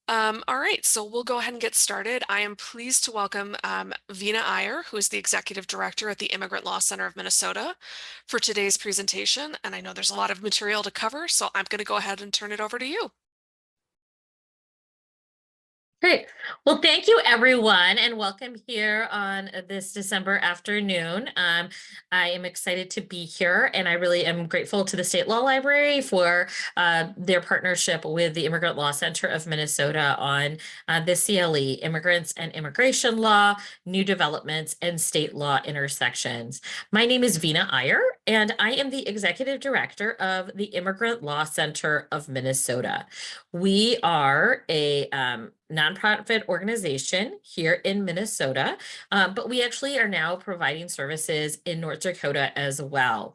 All right, so we'll go ahead and get started. I am pleased to welcome Vina Iyer, who is the Executive Director at the Immigrant Law Center of Minnesota, for today's presentation. And I know there's a lot of material to cover, so I'm going to go ahead and turn it over to you. Great. Well, thank you, everyone, and welcome here on this December afternoon. I am excited to be here, and I really am grateful to the State Law Library for their partnership with the Immigrant Law Center of Minnesota on the CLE, Immigrants and Immigration Law, New Developments, and State Law Intersections. My name is Vina Iyer, and I am the Executive Director of the Immigrant Law Center of Minnesota. We are a nonprofit organization here in Minnesota, but we actually are now providing services in North Dakota as well.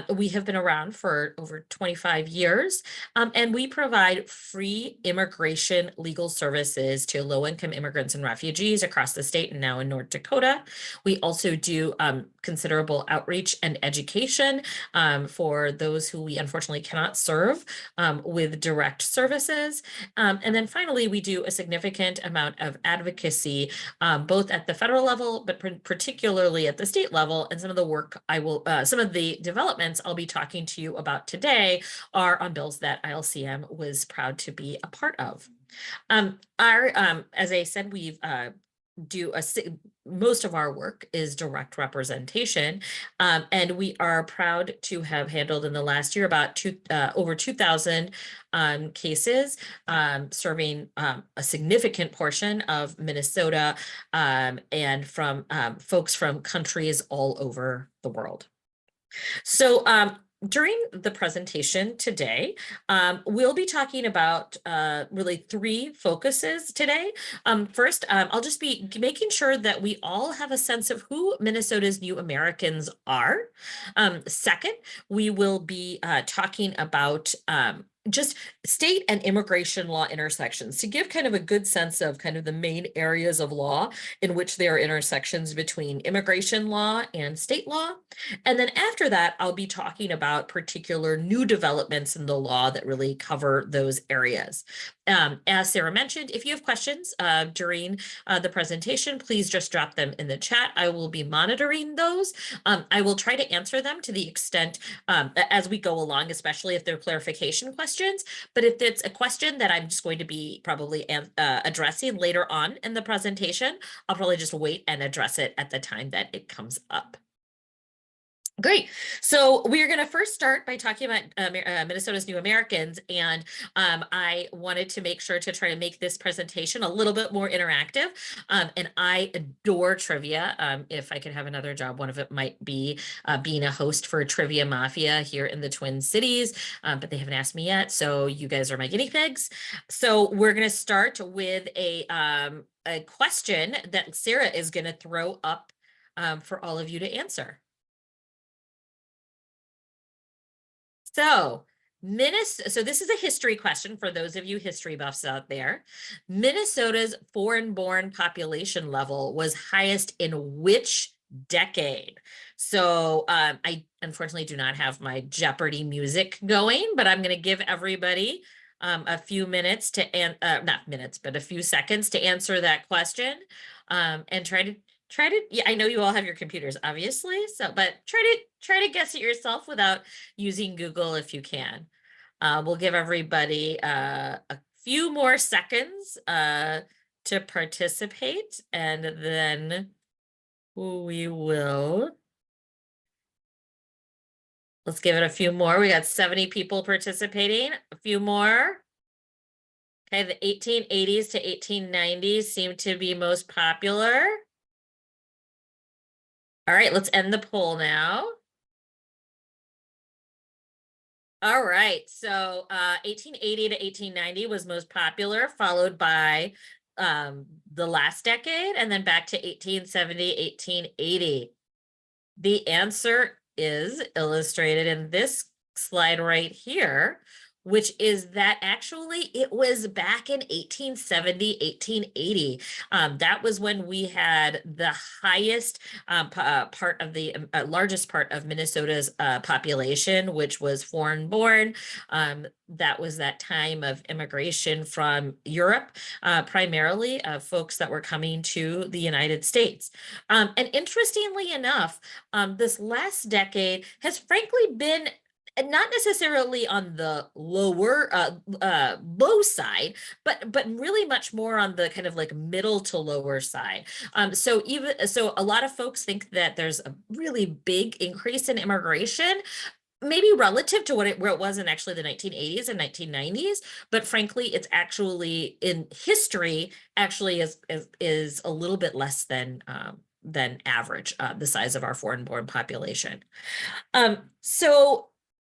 We have been around for over 25 years, and we provide free immigration legal services to low-income immigrants and refugees across the state and now in North Dakota. We also do considerable outreach and education for those who we unfortunately cannot serve with direct services. And then finally, we do a significant amount of advocacy, both at the federal level, but particularly at the state level. And some of the work some of the developments I'll be talking to you about today are on bills that ILCM was proud to be a part of. As I said, we've most of our work is direct representation, and we are proud to have handled in the last year about over 2,000 cases, serving a significant portion of Minnesota and from folks from countries all over the world. So during the presentation today, we'll be talking about really three focuses today. First, I'll just be making sure that we all have a sense of who Minnesota's new Americans are. Second, we will be talking about just state and immigration law intersections to give kind of a good sense of kind of the main areas of law in which there are intersections between immigration law and state law. And then after that, I'll be talking about particular new developments in the law that really cover those areas. As Sarah mentioned, if you have questions during the presentation, please just drop them in the chat. I will be monitoring those. I will try to answer them to the extent as we go along, especially if they're clarification questions. But if it's a question that I'm just going to be probably addressing later on in the presentation, I'll probably just wait and address it at the time that it comes up. Great. So we're going to first start by talking about Minnesota's new Americans. And I wanted to make sure to try to make this presentation a little bit more interactive. And I adore trivia. If I could have another job, one of it might be being a host for Trivia Mafia here in the Twin Cities, but they haven't asked me yet. So you guys are my guinea pigs. So we're going to start with a question that Sarah is going to throw up for all of you to answer. So this is a history question for those of you history buffs out there. Minnesota's foreign-born population level was highest in which decade? So I unfortunately do not have my Jeopardy music going, but I'm going to give everybody a few minutes to, not minutes, but a few seconds to answer that question and try to, yeah, I know you all have your computers, obviously, so, but try to guess it yourself without using Google if you can. We'll give everybody a few more seconds to participate, and then we will. Let's give it a few more. We got 70 people participating. A few more. Okay, the 1880s to 1890s seem to be most popular. All right, let's end the poll now. All right, so 1880 to 1890 was most popular, followed by the last decade, and then back to 1870, 1880. The answer is illustrated in this slide right here, which is that actually it was back in 1870, 1880. That was when we had the highest part of the largest part of Minnesota's population, which was foreign born. That was that time of immigration from Europe, primarily folks that were coming to the United States. And interestingly enough, this last decade has frankly been not necessarily on the low side, but really much more on the kind of like middle to lower side. So a lot of folks think that there's a really big increase in immigration, maybe relative to where it was in actually the 1980s and 1990s, but frankly, it's actually in history actually is a little bit less than average, the size of our foreign-born population. So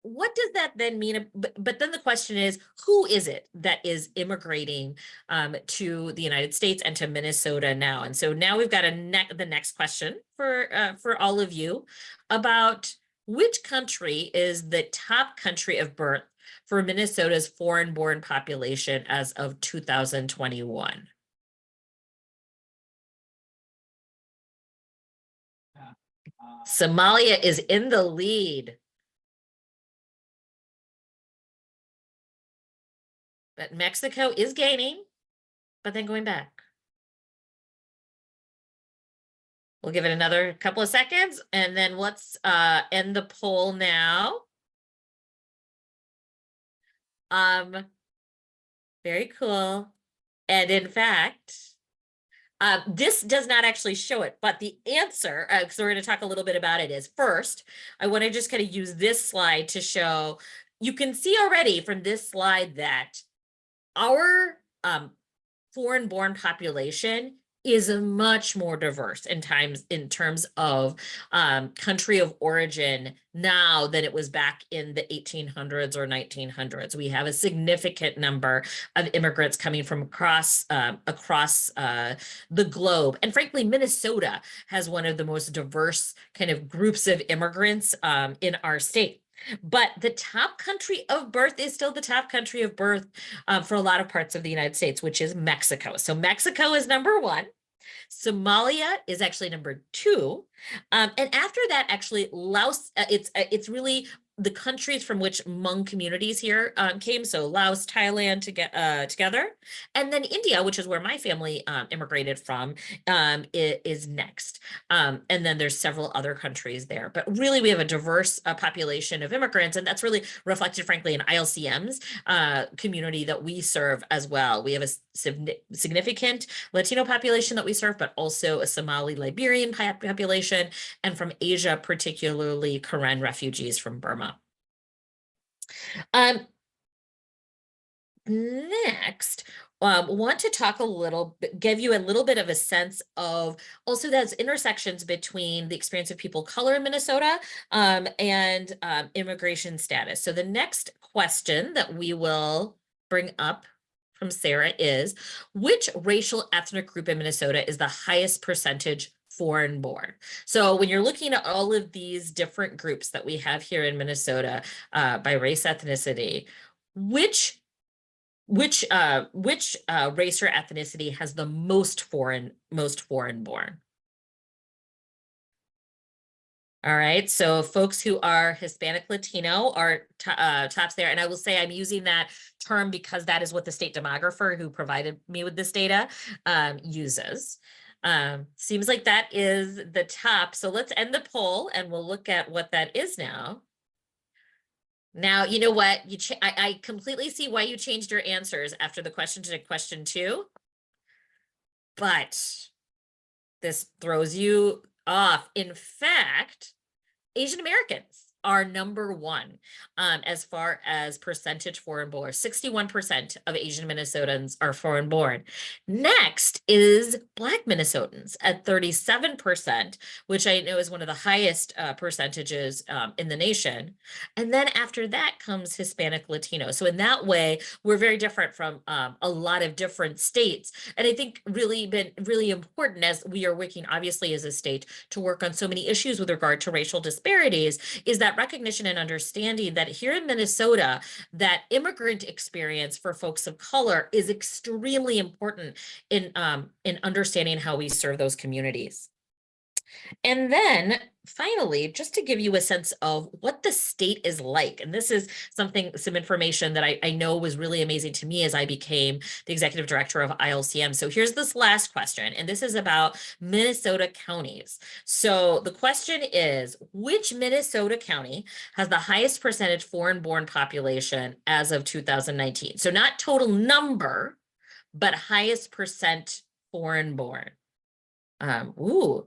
what does that then mean? But then the question is, who is it that is immigrating to the United States and to Minnesota now? And so now we've got the next question for all of you about which country is the top country of birth for Minnesota's foreign-born population as of 2021? Somalia is in the lead. But Mexico is gaining, but then going back. We'll give it another couple of seconds, and then let's end the poll now. Very cool. And in fact, this does not actually show it, but the answer, so we're going to talk a little bit about it, is first, I want to just kind of use this slide to show, you can see already from this slide that our foreign-born population is much more diverse in terms of country of origin now than it was back in the 1800s or 1900s. We have a significant number of immigrants coming from across the globe. And frankly, Minnesota has one of the most diverse kind of groups of immigrants in our state. But the top country of birth is still the top country of birth for a lot of parts of the United States, which is Mexico. So Mexico is number one. Somalia is actually number two. And after that, actually, Laos, it's really the countries from which Hmong communities here came. So Laos, Thailand together. And then India, which is where my family immigrated from, is next. And then there's several other countries there. But really, we have a diverse population of immigrants. And that's really reflected, frankly, in ILCM's community that we serve as well. We have a significant Latino population that we serve, but also a Somali Liberian population, and from Asia, particularly Karen refugees from Burma. Next, want to talk give you a little bit of a sense of also those intersections between the experience of people of color in Minnesota and immigration status. So the next question that we will bring up from Sarah is, which racial ethnic group in Minnesota is the highest percentage foreign born? So when you're looking at all of these different groups that we have here in Minnesota by race ethnicity, which race or ethnicity has the most foreign born? All right, so folks who are Hispanic Latino are tops there. And I will say I'm using that term because that is what the state demographer who provided me with this data uses. Seems like that is the top. So let's end the poll and we'll look at what that is now. Now, you know what? I completely see why you changed your answers after the question to question two. But this throws you off. In fact, Asian Americans are number one as far as percentage foreign born. 61% of Asian Minnesotans are foreign born. Next is Black Minnesotans at 37%, which I know is one of the highest percentages in the nation. And then after that comes Hispanic Latino. So in that way, we're very different from a lot of different states. And I think been really important as we are working, obviously, as a state to work on so many issues with regard to racial disparities, is that that recognition and understanding that here in Minnesota, that immigrant experience for folks of color is extremely important in understanding how we serve those communities. And then finally, just to give you a sense of what the state is like, and this is some information that I know was really amazing to me as I became the executive director of ILCM. So here's this last question, and this is about Minnesota counties. So the question is, which Minnesota county has the highest percentage foreign-born population as of 2019? So not total number, but highest percent foreign-born. Ooh,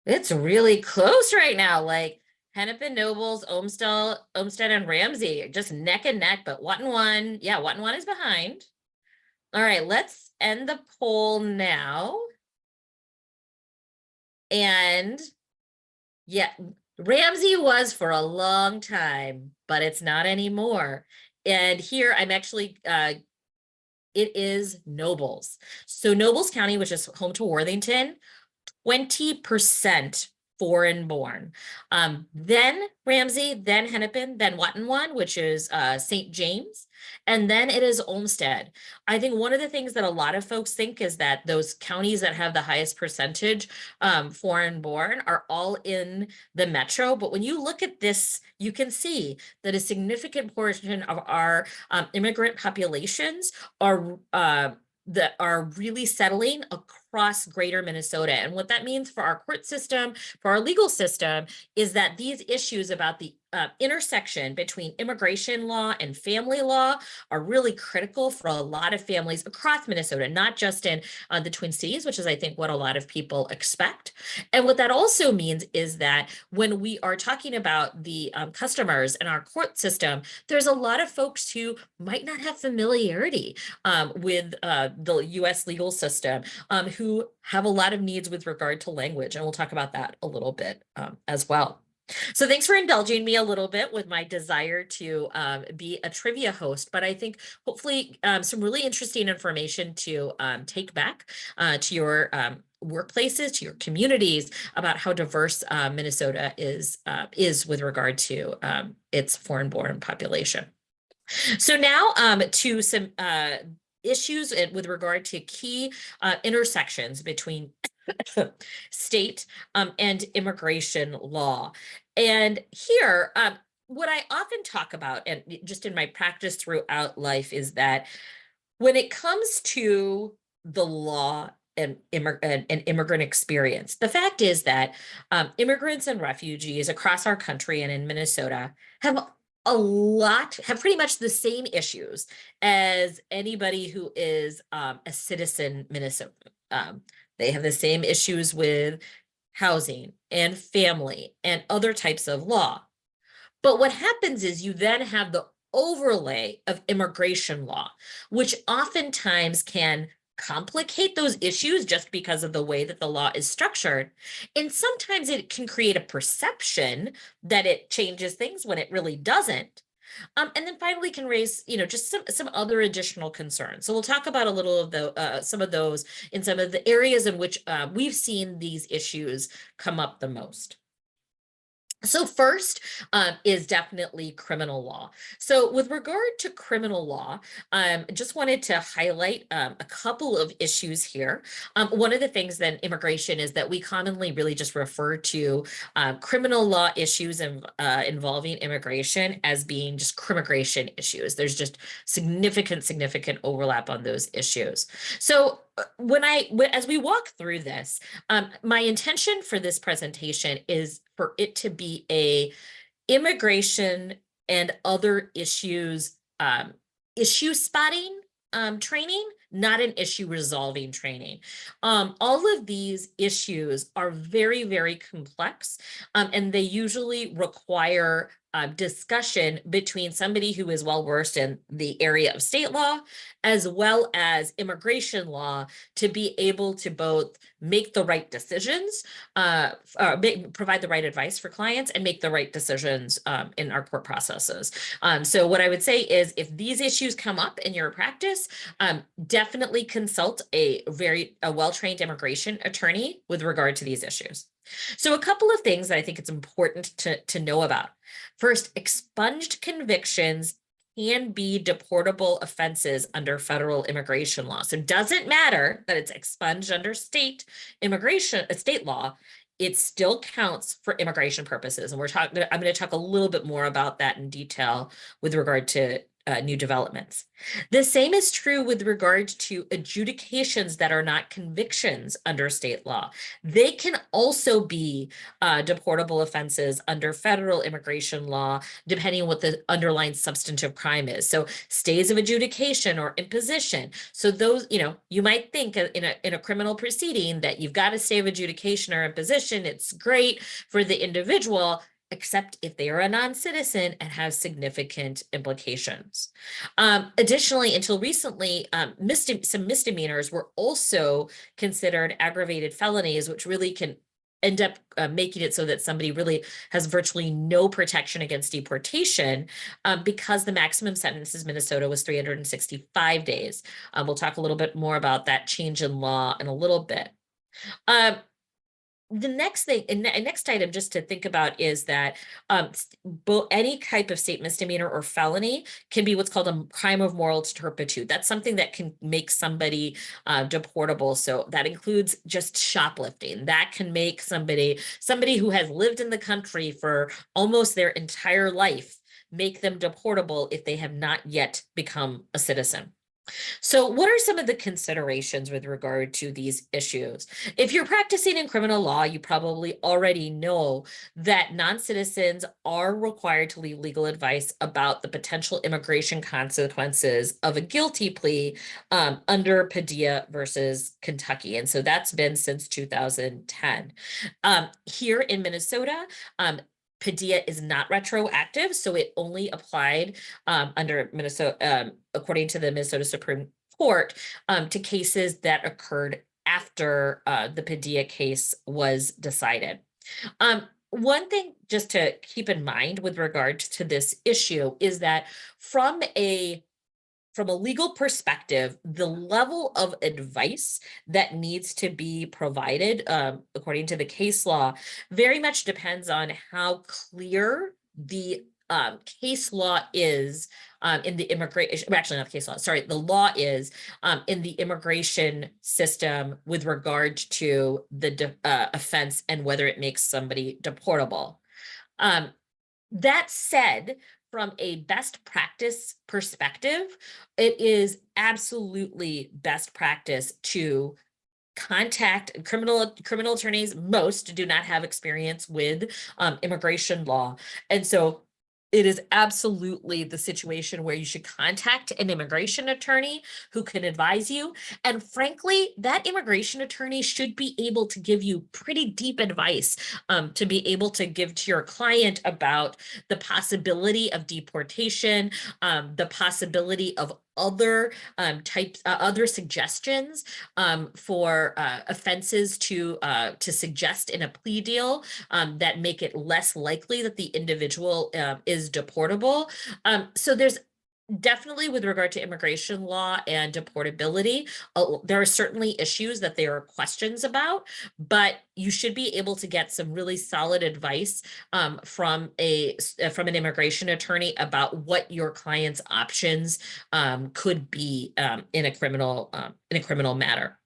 it's really close right now. Like Hennepin, Nobles, Olmsted, and Ramsey, just neck and neck, but Watt yeah, Watt is behind. All right, let's end the poll now. And yeah, Ramsey was for a long time, but it's not anymore. And here I'm actually, it is Nobles. So Nobles County, which is home to Worthington, 20% foreign born. Then Ramsey, then Hennepin, then Watonwan, which is St. James, and then it is Olmsted. I think one of the things that a lot of folks think is that those counties that have the highest percentage foreign born are all in the metro. But when you look at this, you can see that a significant portion of our immigrant populations are that are really settling across greater Minnesota. And what that means for our court system, for our legal system, is that these issues about the intersection between immigration law and family law are really critical for a lot of families across Minnesota, not just in the Twin Cities, which is, I think, what a lot of people expect. And what that also means is that when we are talking about the customers in our court system, there's a lot of folks who might not have familiarity with the US legal system, who have a lot of needs with regard to language. And we'll talk about that a little bit as well. So thanks for indulging me a little bit with my desire to be a trivia host, but I think hopefully some really interesting information to take back to your workplaces, to your communities, about how diverse Minnesota is with regard to its foreign-born population. So now to some issues with regard to key intersections between state and immigration law. And here, what I often talk about, and just in my practice throughout life, is that when it comes to the law and immigrant experience, the fact is that immigrants and refugees across our country and in Minnesota have pretty much the same issues as anybody who is a citizen Minnesota. They have the same issues with housing and family and other types of law. But what happens is you then have the overlay of immigration law, which oftentimes can complicate those issues just because of the way that the law is structured. And sometimes it can create a perception that it changes things when it really doesn't. And then finally can raise, just some other additional concerns. So we'll talk about a little of some of those in some of the areas in which we've seen these issues come up the most. So first is definitely criminal law. So with regard to criminal law, just wanted to highlight a couple of issues here. One of the things then immigration is that we commonly really just refer to criminal law issues involving immigration as being just crimmigration issues. There's just significant overlap on those issues. So as we walk through this, my intention for this presentation is for it to be a immigration and other issues issue spotting training, not an issue resolving training. All of these issues are very complex, and they usually require discussion between somebody who is well versed in the area of state law as well as immigration law to be able to both make the right decisions, provide the right advice for clients, and make the right decisions in our court processes. So what I would say is, if these issues come up in your practice, definitely consult a well-trained immigration attorney with regard to these issues. So a couple of things that I think it's important to know about. First, expunged convictions can be deportable offenses under federal immigration law. So it doesn't matter that it's expunged under state law, it still counts for immigration purposes. And I'm going to talk a little bit more about that in detail with regard to new developments. The same is true with regard to adjudications that are not convictions under state law. They can also be deportable offenses under federal immigration law, depending on what the underlying substantive crime is. So stays of adjudication or imposition. So those, you might think in a criminal proceeding that you've got a stay of adjudication or imposition. It's great for the individual, except if they are a non-citizen and have significant implications. Additionally, until recently, some misdemeanors were also considered aggravated felonies, which really can end up making it so that somebody really has virtually no protection against deportation because the maximum sentence in Minnesota was 365 days. We'll talk a little bit more about that change in law in a little bit. The next thing, and next item just to think about is that any type of state misdemeanor or felony can be what's called a crime of moral turpitude. That's something that can make somebody deportable. So that includes just shoplifting. That can make somebody who has lived in the country for almost their entire life, make them deportable if they have not yet become a citizen. So what are some of the considerations with regard to these issues? If you're practicing in criminal law, you probably already know that non-citizens are required to leave legal advice about the potential immigration consequences of a guilty plea under Padilla versus Kentucky. And so that's been since 2010. Here in Minnesota, Padilla is not retroactive, so it only applied under Minnesota, according to the Minnesota Supreme Court, to cases that occurred after the Padilla case was decided. One thing just to keep in mind with regard to this issue is that from a legal perspective, the level of advice that needs to be provided, according to the case law, very much depends on how clear the case law is in the immigration, actually not the case law, sorry, the law is in the immigration system with regard to the offense and whether it makes somebody deportable. That said, from a best practice perspective, it is absolutely best practice to contact criminal attorneys. Most do not have experience with immigration law. And so it is absolutely the situation where you should contact an immigration attorney who can advise you. And frankly, that immigration attorney should be able to give you pretty deep advice to be able to give to your client about the possibility of deportation, the possibility of other other suggestions for offenses to suggest in a plea deal that make it less likely that the individual is deportable. So there's definitely, with regard to immigration law and deportability, there are certainly issues that there are questions about, but you should be able to get some really solid advice from an immigration attorney about what your client's options could be in a criminal matter.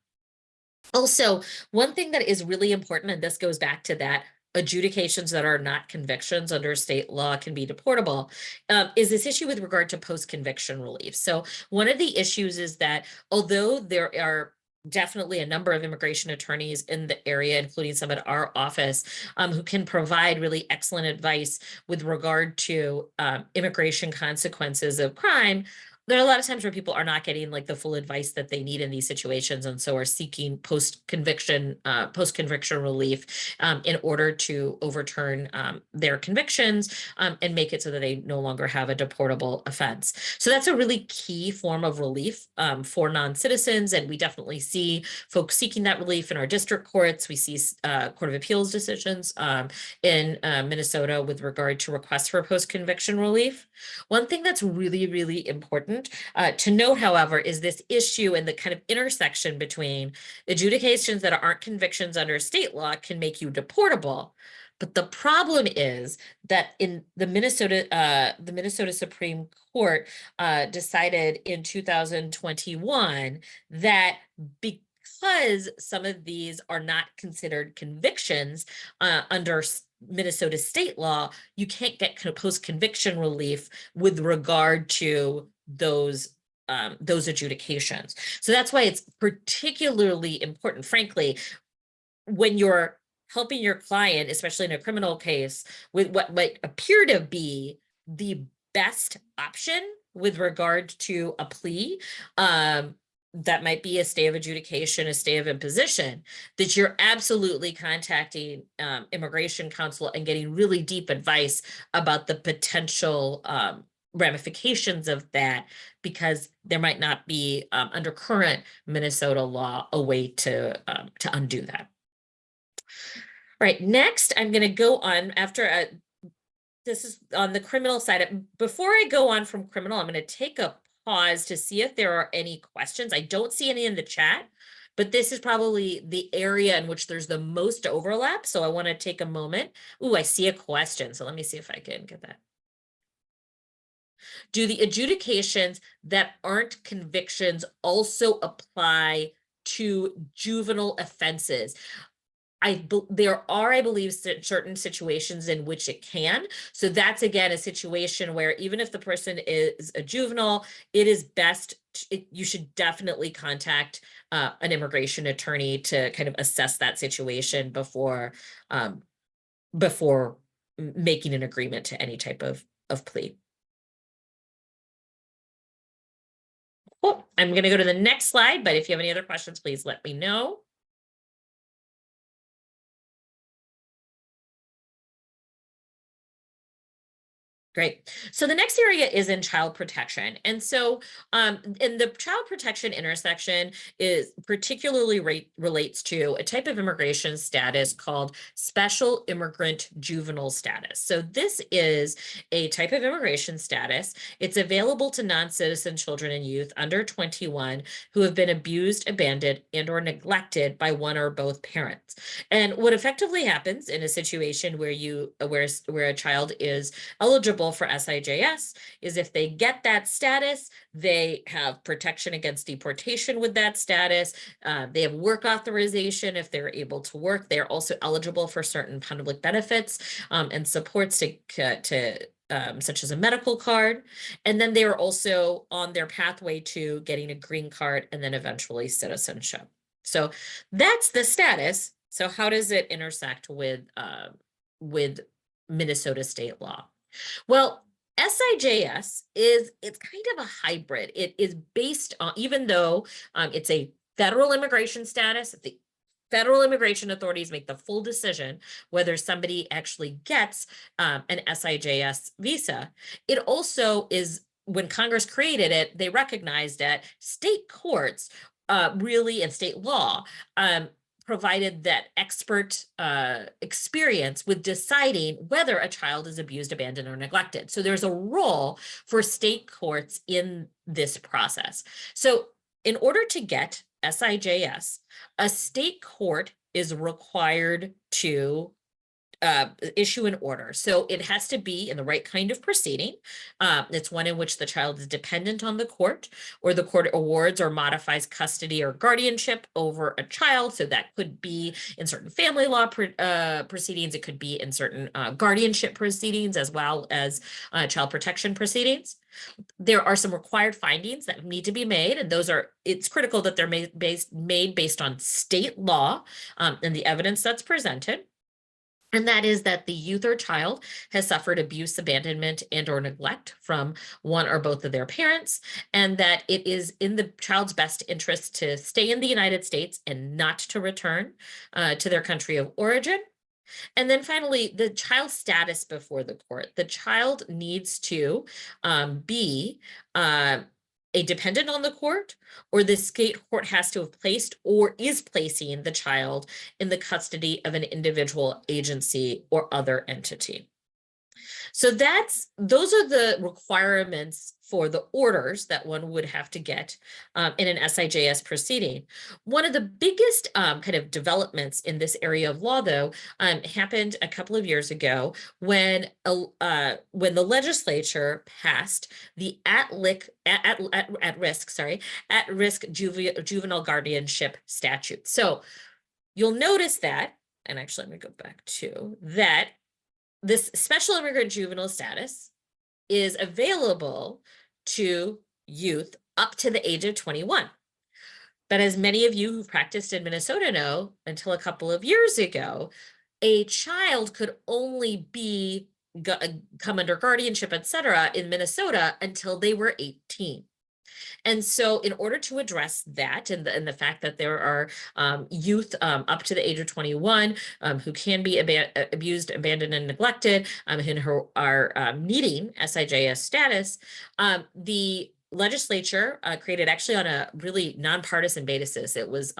Also, one thing that is really important, and this goes back to that adjudications that are not convictions under state law can be deportable, is this issue with regard to post-conviction relief. So one of the issues is that although there are definitely a number of immigration attorneys in the area, including some at our office, who can provide really excellent advice with regard to immigration consequences of crime, there are a lot of times where people are not getting like the full advice that they need in these situations, and so are seeking post-conviction relief in order to overturn their convictions and make it so that they no longer have a deportable offense. So that's a really key form of relief for non-citizens, and we definitely see folks seeking that relief in our district courts. We see Court of Appeals decisions in Minnesota with regard to requests for post-conviction relief. One thing that's really, really important to note, however, is this issue and the kind of intersection between adjudications that aren't convictions under state law can make you deportable, But the problem is that in the Minnesota Supreme Court decided in 2021 that because some of these are not considered convictions under Minnesota state law, you can't get post-conviction relief with regard to those adjudications. So that's why it's particularly important, frankly, when you're helping your client, especially in a criminal case, with what might appear to be the best option with regard to a plea, that might be a stay of adjudication, a stay of imposition, that you're absolutely contacting immigration counsel and getting really deep advice about the potential ramifications of that, because there might not be under current Minnesota law a way to undo that. All right, next I'm going to go on after this is on the criminal side. Before I go on from criminal, I'm going to take a pause to see if there are any questions. I don't see any in the chat, but this is probably the area in which there's the most overlap. So I want to take a moment. Ooh, I see a question. So let me see if I can get that. Do the adjudications that aren't convictions also apply to juvenile offenses? There are, I believe, certain situations in which it can. So that's, again, a situation where even if the person is a juvenile, it is best, you should definitely contact an immigration attorney to kind of assess that situation before making an agreement to any type of plea. Oh, I'm going to go to the next slide, but if you have any other questions, please let me know. Great. So the next area is in child protection. And so in the child protection intersection is particularly relates to a type of immigration status called special immigrant juvenile status. So this is a type of immigration status. It's available to non-citizen children and youth under 21 who have been abused, abandoned, and or neglected by one or both parents. And what effectively happens in a situation where a child is eligible for SIJS is if they get that status, they have protection against deportation with that status. They have work authorization if they're able to work. They're also eligible for certain public benefits and supports such as a medical card. And then they are also on their pathway to getting a green card and then eventually citizenship. So that's the status. So how does it intersect with Minnesota state law? Well, SIJS it's kind of a hybrid. It is based on, even though it's a federal immigration status, the federal immigration authorities make the full decision whether somebody actually gets an SIJS visa. It also is, when Congress created it, they recognized that state courts really, and state law provided that expert experience with deciding whether a child is abused, abandoned, or neglected. So there's a role for state courts in this process. So in order to get SIJS, a state court is required to issue an order. So it has to be in the right kind of proceeding. It's one in which the child is dependent on the court, or the court awards or modifies custody or guardianship over a child. So that could be in certain family law proceedings. It could be in certain guardianship proceedings, as well as child protection proceedings. There are some required findings that need to be made, and it's critical that they're made based on state law and the evidence that's presented. And that is that the youth or child has suffered abuse, abandonment, and or neglect from one or both of their parents, and that it is in the child's best interest to stay in the United States and not to return to their country of origin. And then finally, the child's status before the court. The child needs to be a dependent on the court, or the state court has to have placed or is placing the child in the custody of an individual, agency, or other entity. So those are the requirements for the orders that one would have to get in an SIJS proceeding. One of the biggest kind of developments in this area of law, though, happened a couple of years ago when the legislature passed the at risk, juvenile guardianship statute. So you'll notice that, and actually, let me go back to that, this special immigrant juvenile status is available to youth up to the age of 21. But as many of you who practiced in Minnesota know, until a couple of years ago, a child could only come under guardianship, etc., in Minnesota until they were 18. And so in order to address that and the fact that there are youth up to the age of 21 who can be abused, abandoned, and neglected and who are needing SIJS status, the legislature created actually on a really nonpartisan basis. It was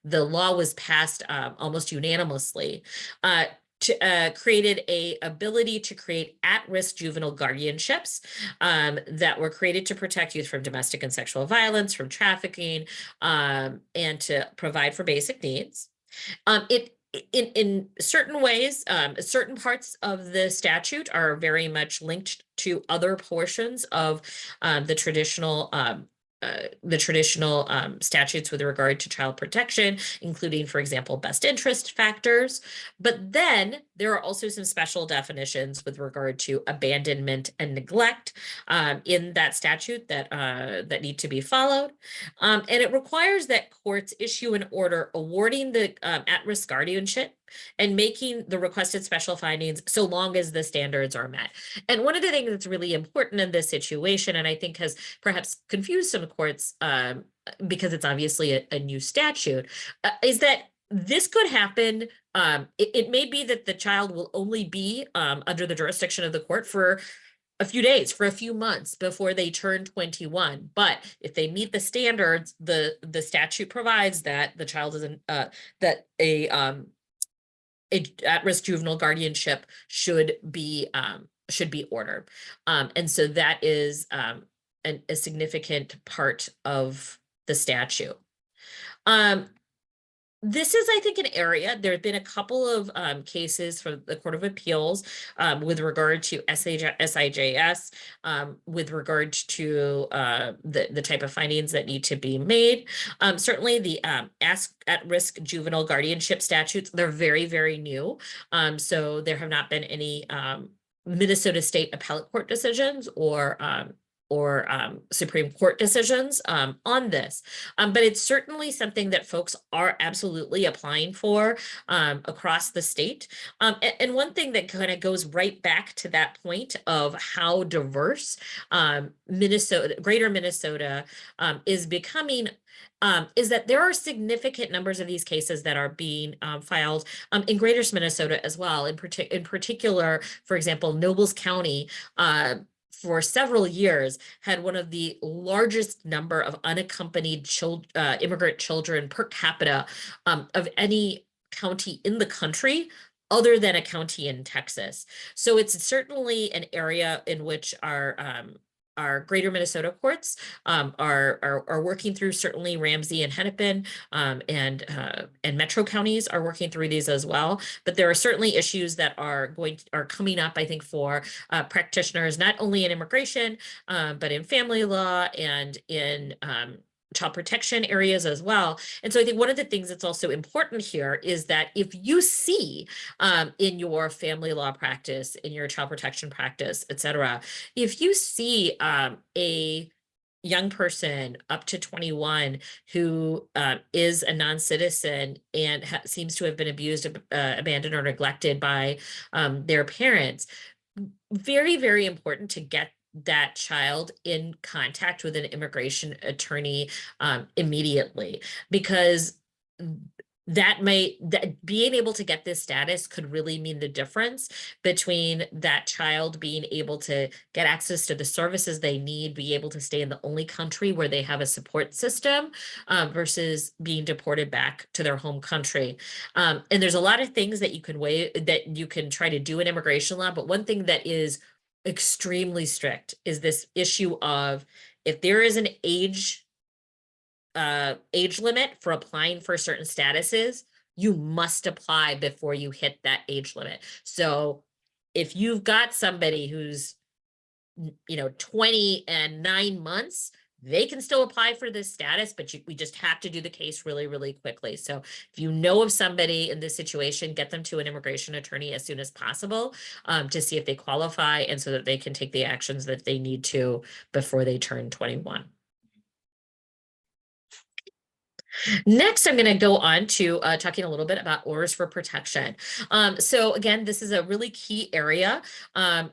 the law was passed almost unanimously. Created a ability to create at-risk juvenile guardianships that were created to protect youth from domestic and sexual violence, from trafficking, and to provide for basic needs. It in certain ways, certain parts of the statute are very much linked to other portions of the traditional statutes with regard to child protection, including, for example, best interest factors. But then there are also some special definitions with regard to abandonment and neglect in that statute that need to be followed. And it requires that courts issue an order awarding the at-risk guardianship and making the requested special findings so long as the standards are met. And one of the things that's really important in this situation, and I think has perhaps confused some courts because it's obviously a new statute, is that this could happen. It may be that the child will only be under the jurisdiction of the court for a few days, for a few months before they turn 21. But if they meet the standards, the statute provides that the child isn't that a at-risk juvenile guardianship should be ordered. And so that is a significant part of the statute. This is, I think, an area, there have been a couple of cases from the Court of Appeals with regard to SIJS, with regard to the type of findings that need to be made. Certainly the at-risk juvenile guardianship statutes, they're very, very new. So there have not been any Minnesota State Appellate Court decisions or Supreme Court decisions on this. But it's certainly something that folks are absolutely applying for across the state. And one thing that kind of goes right back to that point of how diverse greater Minnesota is becoming is that there are significant numbers of these cases that are being filed in greater Minnesota as well. In particular, for example, Nobles County for several years had one of the largest number of unaccompanied immigrant children per capita of any county in the country other than a county in Texas. So it's certainly an area in which our greater Minnesota courts are working through. Certainly Ramsey and Hennepin and metro counties are working through these as well. But there are certainly issues that are coming up, I think, for practitioners, not only in immigration, but in family law and in child protection areas as well. And so I think one of the things that's also important here is that if you see in your family law practice, in your child protection practice, et cetera, if you see a young person up to 21 who is a non-citizen and seems to have been abused, abandoned, or neglected by their parents, very, very important to get that child in contact with an immigration attorney immediately, because that being able to get this status could really mean the difference between that child being able to get access to the services they need, be able to stay in the only country where they have a support system, versus being deported back to their home country. And there's a lot of things that you can try to do in immigration law, but one thing that is extremely strict is this issue of, if there is an age limit for applying for certain statuses, you must apply before you hit that age limit. So if you've got somebody who's 20 and 9 months, they can still apply for this status, but we just have to do the case really, really quickly. So if you know of somebody in this situation, get them to an immigration attorney as soon as possible, to see if they qualify, and so that they can take the actions that they need to before they turn 21. Next, I'm going to go on to talking a little bit about orders for protection. So again, this is a really key area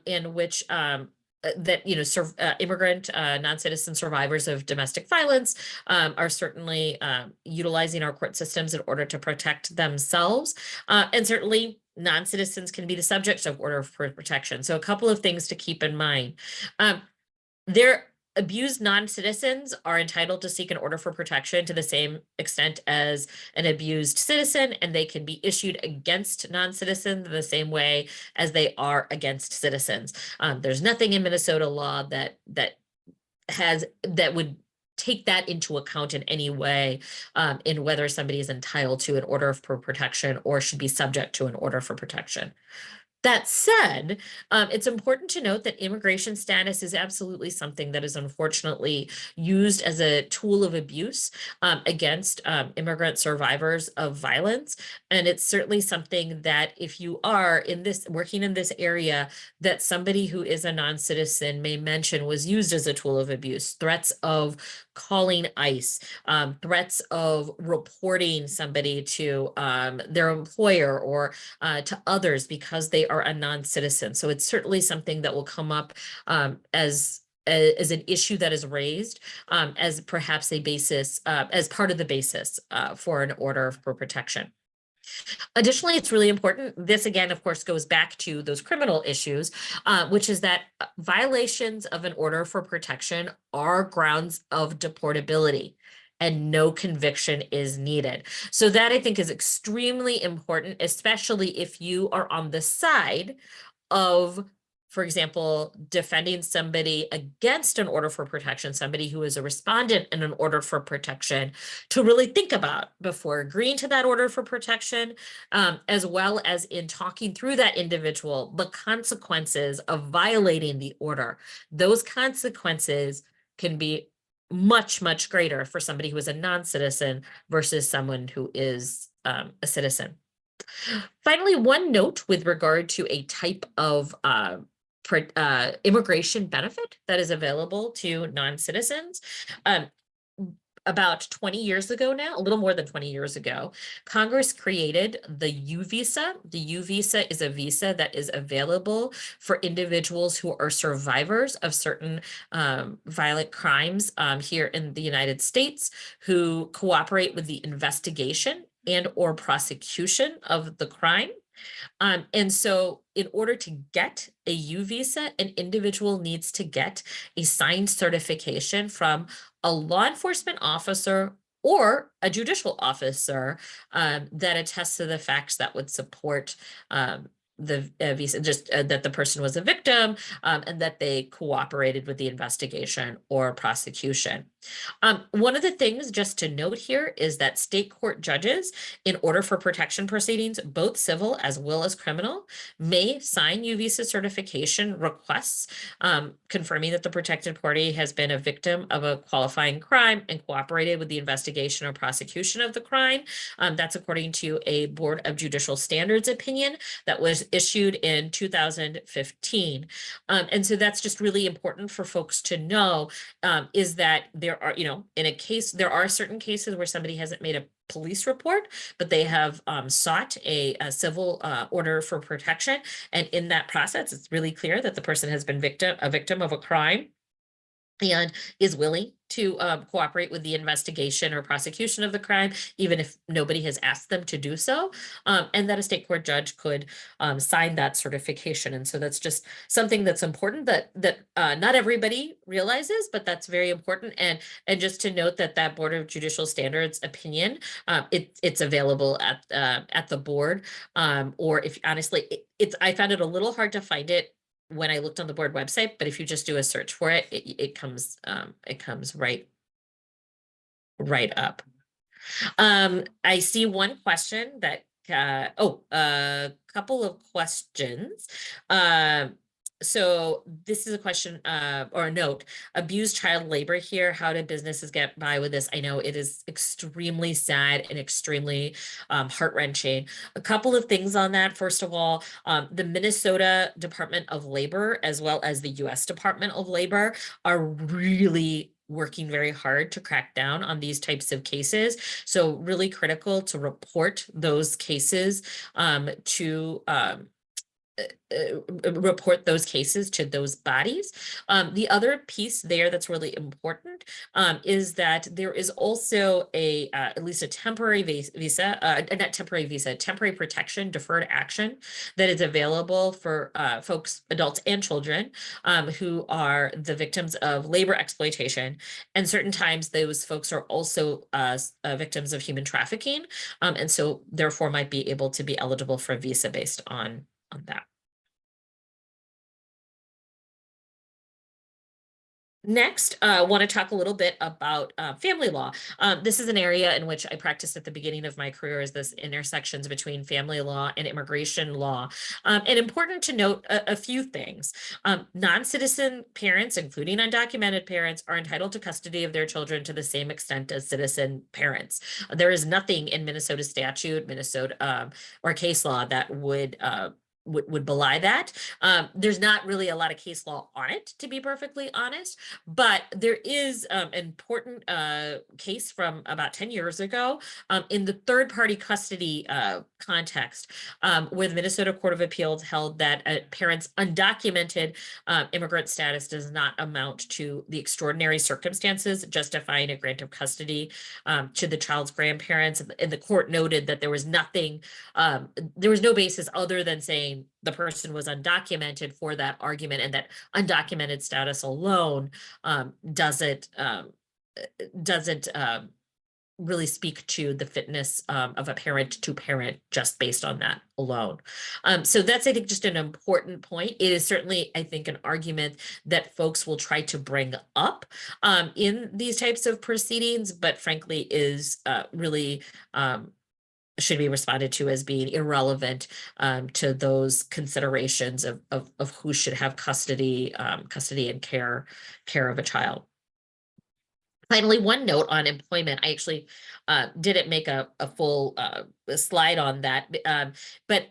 in which that immigrant non-citizen survivors of domestic violence are certainly utilizing our court systems in order to protect themselves, and certainly non-citizens can be the subjects of order for protection. So a couple of things to keep in mind. Their abused non-citizens are entitled to seek an order for protection to the same extent as an abused citizen, and they can be issued against non-citizens the same way as they are against citizens. There's nothing in Minnesota law that would take that into account in any way, in whether somebody is entitled to an order for protection or should be subject to an order for protection. That said, it's important to note that immigration status is absolutely something that is unfortunately used as a tool of abuse against immigrant survivors of violence. And it's certainly something that, if you are working in this area, that somebody who is a non-citizen may mention was used as a tool of abuse. Threats of calling ICE, threats of reporting somebody to their employer or to others because they are a non-citizen. So it's certainly something that will come up as an issue that is raised as perhaps a basis, as part of the basis for an order for protection. Additionally, it's really important. This, again, of course, goes back to those criminal issues, which is that violations of an order for protection are grounds of deportability, and no conviction is needed. So that, I think, is extremely important, especially if you are on the side of, for example, defending somebody against an order for protection, somebody who is a respondent in an order for protection, to really think about before agreeing to that order for protection, as well as in talking through that individual, the consequences of violating the order. Those consequences can be much, much greater for somebody who is a non-citizen versus someone who is a citizen. Finally, one note with regard to a type of immigration benefit that is available to non-citizens. About 20 years ago now, a little more than 20 years ago, Congress created the U visa. The U visa is a visa that is available for individuals who are survivors of certain violent crimes here in the United States, who cooperate with the investigation and or prosecution of the crime. And so in order to get a U visa, an individual needs to get a signed certification from a law enforcement officer or a judicial officer that attests to the facts that would support the visa, just that the person was a victim and that they cooperated with the investigation or prosecution. One of the things just to note here is that state court judges, in order for protection proceedings, both civil as well as criminal, may sign U visa certification requests confirming that the protected party has been a victim of a qualifying crime and cooperated with the investigation or prosecution of the crime. That's according to a Board of Judicial Standards opinion that was issued in 2015. And so that's just really important for folks to know, is that there are, there are certain cases where somebody hasn't made a police report, but they have sought a civil order for protection. And in that process, it's really clear that the person has been a victim of a crime. and is willing to cooperate with the investigation or prosecution of the crime, even if nobody has asked them to do so, and that a state court judge could sign that certification. And so that's just something that's important that not everybody realizes, but that's very important. And just to note that that Board of Judicial Standards opinion, it's available at the board, or if honestly, it's I found it a little hard to find it when I looked on the board website, but if you just do a search for it, it comes right up. I see one question that a couple of questions. So this is a question or a note. Abused child labor here. How did businesses get by with this? I know it is extremely sad and extremely heart-wrenching. A couple of things on that. First of all, the Minnesota Department of Labor, as well as the US Department of Labor, are really working very hard to crack down on these types of cases. So really critical to report those cases to report those cases to those bodies. The other piece there that's really important is that there is also at least a temporary visa, not temporary visa, temporary protection, deferred action that is available for folks, adults and children who are the victims of labor exploitation. And certain times those folks are also victims of human trafficking. And so therefore might be able to be eligible for a visa based on that. Next, I want to talk a little bit about family law. This is an area in which I practiced at the beginning of my career, is this intersections between family law and immigration law. And important to note a few things. Non-citizen parents, including undocumented parents, are entitled to custody of their children to the same extent as citizen parents. There is nothing in Minnesota statute, or case law that would belie that. There's not really a lot of case law on it, to be perfectly honest, but there is an important case from about 10 years ago in the third party custody context, where the Minnesota Court of Appeals held that a parent's undocumented immigrant status does not amount to the extraordinary circumstances justifying a grant of custody to the child's grandparents. And the court noted that there was no basis other than saying the person was undocumented for that argument, and that undocumented status alone doesn't really speak to the fitness of a parent to parent just based on that alone. So that's, I think, just an important point. It is certainly, I think, an argument that folks will try to bring up in these types of proceedings, but frankly is really should be responded to as being irrelevant to those considerations of who should have custody and care of a child. Finally, one note on employment. I actually didn't make a full slide on that, but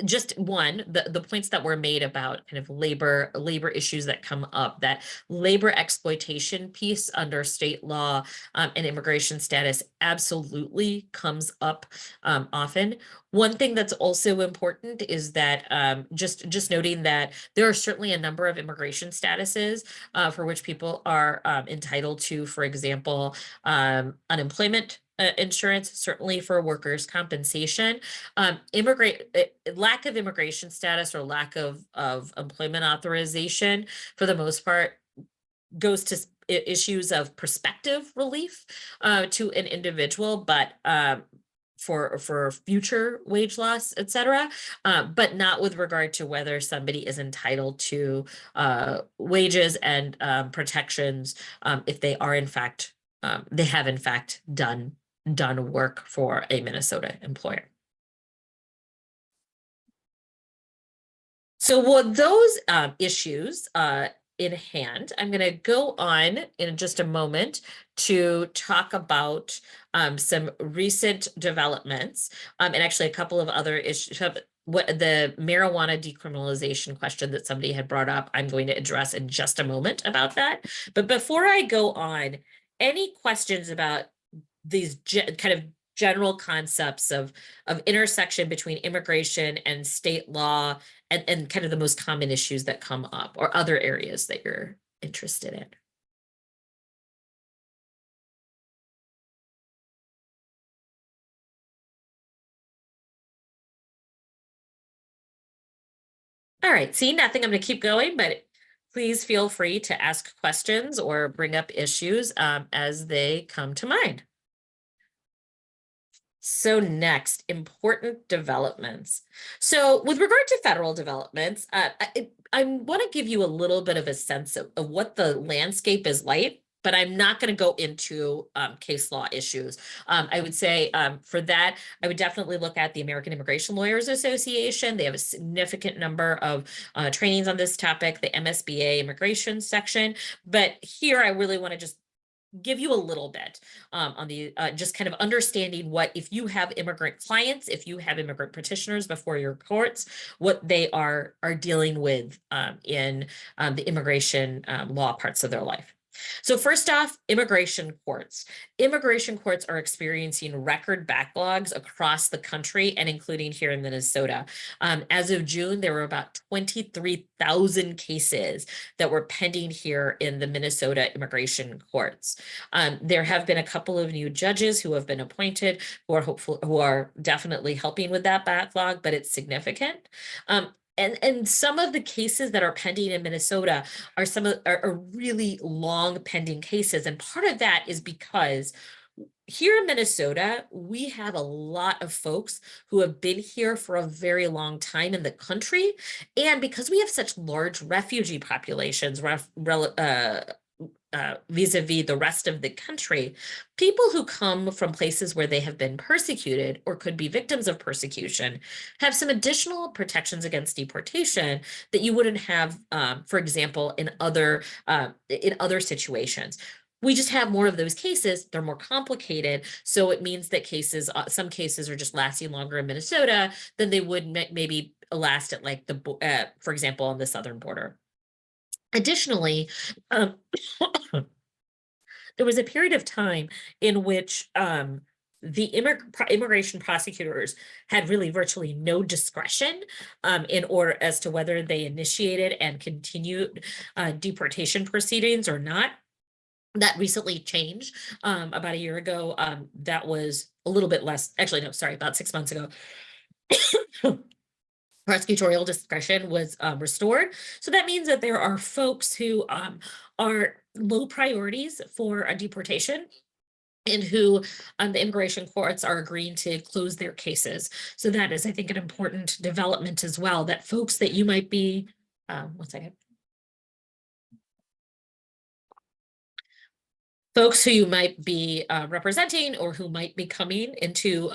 just the points that were made about kind of labor issues that come up, that labor exploitation piece under state law and immigration status absolutely comes up often. One thing that's also important is that just noting that there are certainly a number of immigration statuses for which people are entitled to, for example, unemployment insurance, certainly for workers' compensation. Lack of immigration status or lack of employment authorization, for the most part, goes to issues of prospective relief to an individual, but for future wage loss, et cetera, but not with regard to whether somebody is entitled to wages and protections if they are in fact they have in fact done work for a Minnesota employer. So with those issues in hand, I'm going to go on in just a moment to talk about some recent developments and actually a couple of other issues. What the marijuana decriminalization question that somebody had brought up, I'm going to address in just a moment about that. But before I go on, any questions about these kind of general concepts of intersection between immigration and state law and kind of the most common issues that come up, or other areas that you're interested in? All right, see, nothing. I'm going to keep going, but please feel free to ask questions or bring up issues as they come to mind. So next, important developments. So with regard to federal developments, I want to give you a little bit of a sense of what the landscape is like, but I'm not going to go into case law issues. I would say for that, I would definitely look at the American Immigration Lawyers Association. They have a significant number of trainings on this topic, the MSBA immigration section. But here I really want to just give you a little bit on the just kind of understanding what if you have immigrant clients, if you have immigrant petitioners before your courts, what they are dealing with in the immigration law parts of their life. So first off, immigration courts. Immigration courts are experiencing record backlogs across the country and including here in Minnesota. As of June, there were about 23,000 cases that were pending here in the Minnesota immigration courts. There have been a couple of new judges who have been appointed who are hopeful, who are definitely helping with that backlog, but it's significant. And some of the cases that are pending in Minnesota are are really long pending cases. And part of that is because here in Minnesota, we have a lot of folks who have been here for a very long time in the country. And because we have such large refugee populations, vis-a-vis the rest of the country, people who come from places where they have been persecuted or could be victims of persecution have some additional protections against deportation that you wouldn't have, for example, in other situations. We just have more of those cases. They're more complicated. So it means that some cases are just lasting longer in Minnesota than they would maybe last at like for example, on the southern border. Additionally, um, there was a period of time in which the immigration prosecutors had really virtually no discretion in order as to whether they initiated and continued deportation proceedings or not. That recently changed about a year ago. That was a little bit less, actually, no, sorry, about 6 months ago. Prosecutorial discretion was restored. So that means that there are folks who are low priorities for a deportation and who the immigration courts are agreeing to close their cases. So that is, I think, an important development as well, that folks that you might be, one second. Folks who you might be representing or who might be coming into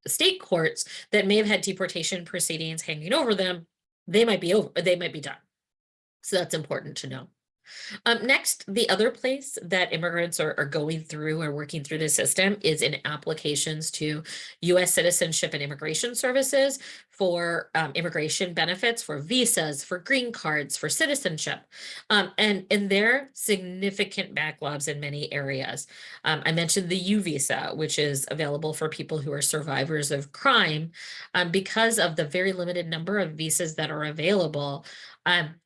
state courts that may have had deportation proceedings hanging over them, they might be done. So that's important to know. Next, the other place that immigrants are going through or working through the system is in applications to U.S. Citizenship and Immigration Services for immigration benefits, for visas, for green cards, for citizenship. And there are significant backlogs in many areas. I mentioned the U visa, which is available for people who are survivors of crime. Because of the very limited number of visas that are available,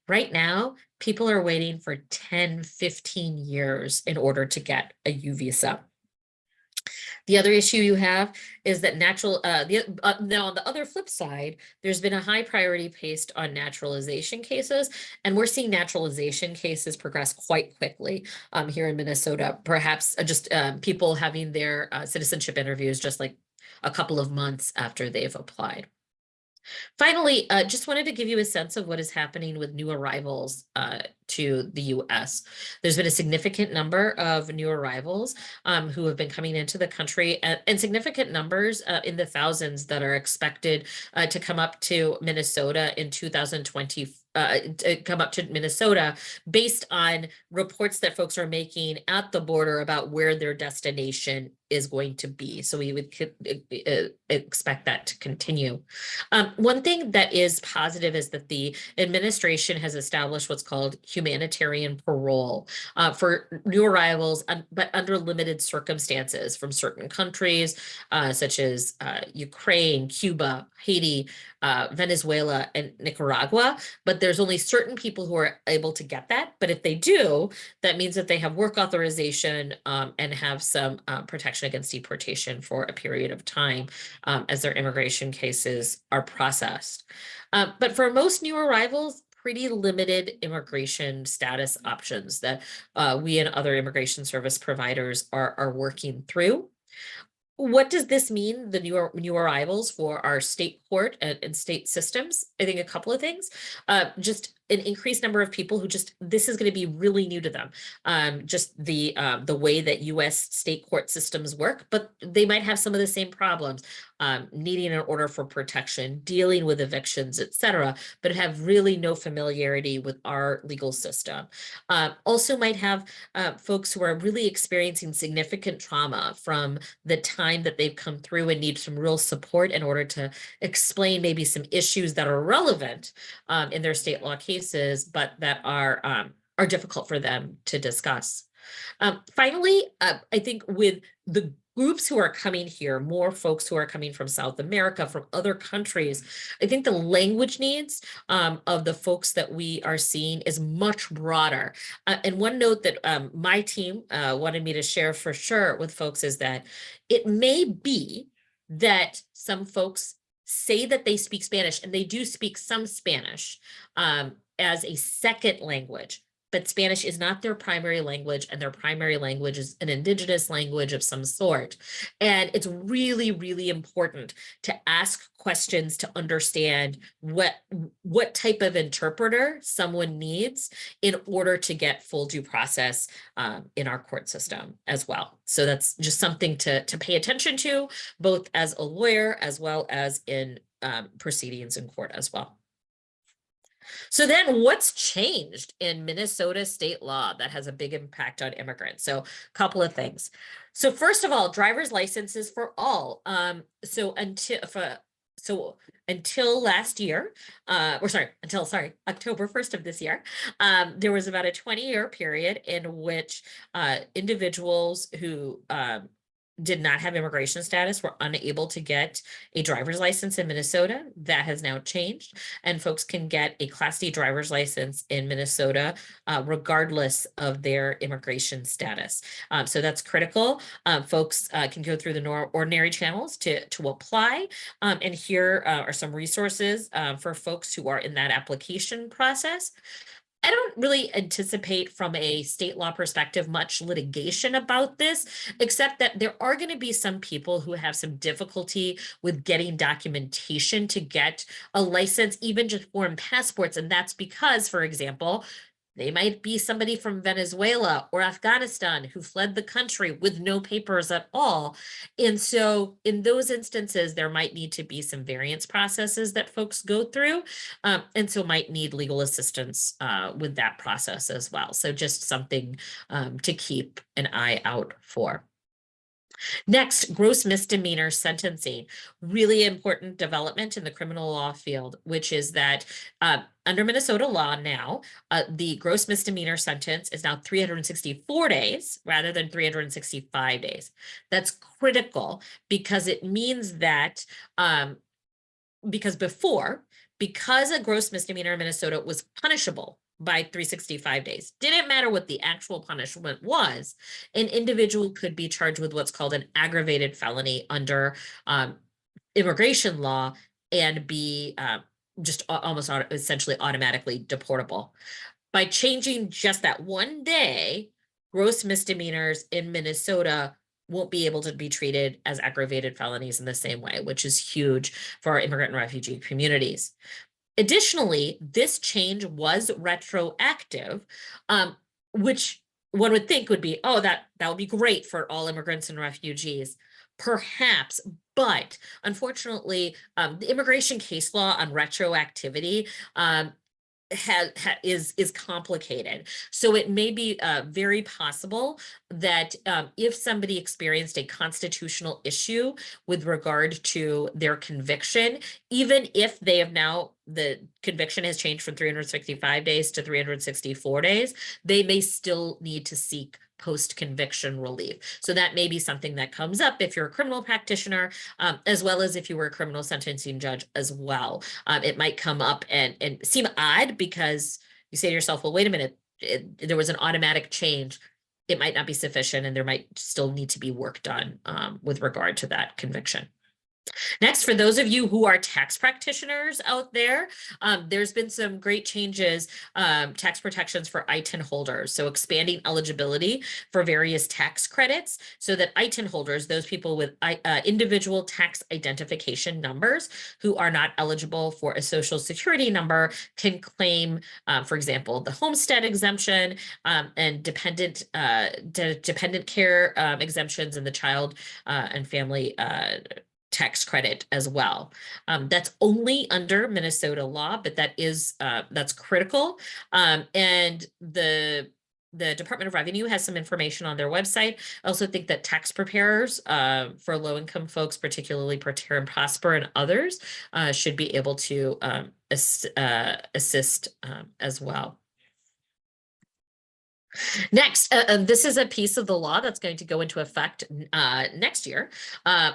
right now, people are waiting for 10, 15 years in order to get a U visa. The other issue you have is that now on the other flip side, there's been a high priority placed on naturalization cases, and we're seeing naturalization cases progress quite quickly here in Minnesota. Perhaps just people having their citizenship interviews just like a couple of months after they've applied. Finally, just wanted to give you a sense of what is happening with new arrivals to the US. There's been a significant number of new arrivals who have been coming into the country and significant numbers in the thousands that are expected to come up to Minnesota in 2020. Come up to Minnesota based on reports that folks are making at the border about where their destination is going to be. So we would expect that to continue. One thing that is positive is that the administration has established what's called humanitarian parole for new arrivals, but under limited circumstances from certain countries, such as Ukraine, Cuba, Haiti, Venezuela, and Nicaragua. But there's only certain people who are able to get that. But if they do, that means that they have work authorization and have some protection protection against deportation for a period of time as their immigration cases are processed. But for most new arrivals, pretty limited immigration status options that we and other immigration service providers are working through. What does this mean, the new arrivals for our state court and state systems? I think a couple of things. Just an increased number of people who just this is going to be really new to them. Just the way that U.S. state court systems work, but they might have some of the same problems, needing an order for protection, dealing with evictions, etc., but have really no familiarity with our legal system. Also, might have folks who are really experiencing significant trauma from the time that they've come through and need some real support in order to explain maybe some issues that are relevant in their state law cases, but that are difficult for them to discuss. Finally, I think with the groups who are coming here, more folks who are coming from South America, from other countries, I think the language needs of the folks that we are seeing is much broader. And one note that my team wanted me to share for sure with folks is that it may be that some folks say that they speak Spanish, and they do speak some Spanish as a second language, but Spanish is not their primary language, and their primary language is an indigenous language of some sort. And it's really, really important to ask questions to understand what type of interpreter someone needs in order to get full due process in our court system as well. So that's just something to pay attention to, both as a lawyer as well as in proceedings in court as well. So then what's changed in Minnesota state law that has a big impact on immigrants? So a couple of things. So first of all, driver's licenses for all. So until last year, until October 1st of this year, there was about a 20-year period in which individuals who did not have immigration status were unable to get a driver's license in Minnesota. That has now changed, and folks can get a Class D driver's license in Minnesota regardless of their immigration status. So that's critical. Folks can go through the ordinary channels to apply, and here are some resources for folks who are in that application process. I don't really anticipate from a state law perspective much litigation about this, except that there are going to be some people who have some difficulty with getting documentation to get a license, even just foreign passports. And that's because, for example, they might be somebody from Venezuela or Afghanistan who fled the country with no papers at all. And so in those instances, there might need to be some variance processes that folks go through. And so might need legal assistance with that process as well. So just something to keep an eye out for. Next, gross misdemeanor sentencing. Really important development in the criminal law field, which is that under Minnesota law now, the gross misdemeanor sentence is now 364 days rather than 365 days. That's critical because it means that because a gross misdemeanor in Minnesota was punishable by 365 days. Didn't matter what the actual punishment was. An individual could be charged with what's called an aggravated felony under immigration law and be just almost essentially automatically deportable. By changing just that one day, gross misdemeanors in Minnesota won't be able to be treated as aggravated felonies in the same way, which is huge for our immigrant and refugee communities. Additionally, this change was retroactive, which one would think would be, oh, that would be great for all immigrants and refugees. Perhaps, but unfortunately, the immigration case law on retroactivity is complicated. So it may be very possible that if somebody experienced a constitutional issue with regard to their conviction, even if they have now, the conviction has changed from 365 days to 364 days, they may still need to seek post-conviction relief. So that may be something that comes up if you're a criminal practitioner, as well as if you were a criminal sentencing judge as well. It might come up and seem odd because you say to yourself, well, wait a minute, there was an automatic change. it might not be sufficient and there might still need to be work done with regard to that conviction. Next, for those of you who are tax practitioners out there, there's been some great changes, tax protections for ITIN holders. So expanding eligibility for various tax credits so that ITIN holders, those people with individual tax identification numbers who are not eligible for a social security number, can claim, for example, the homestead exemption and dependent care exemptions and the child and family tax credit as well. That's only under Minnesota law, but that's critical. And the Department of Revenue has some information on their website. I also think that tax preparers for low-income folks, particularly Prepare and Prosper and others, should be able to assist as well. Next, this is a piece of the law that's going to go into effect next year,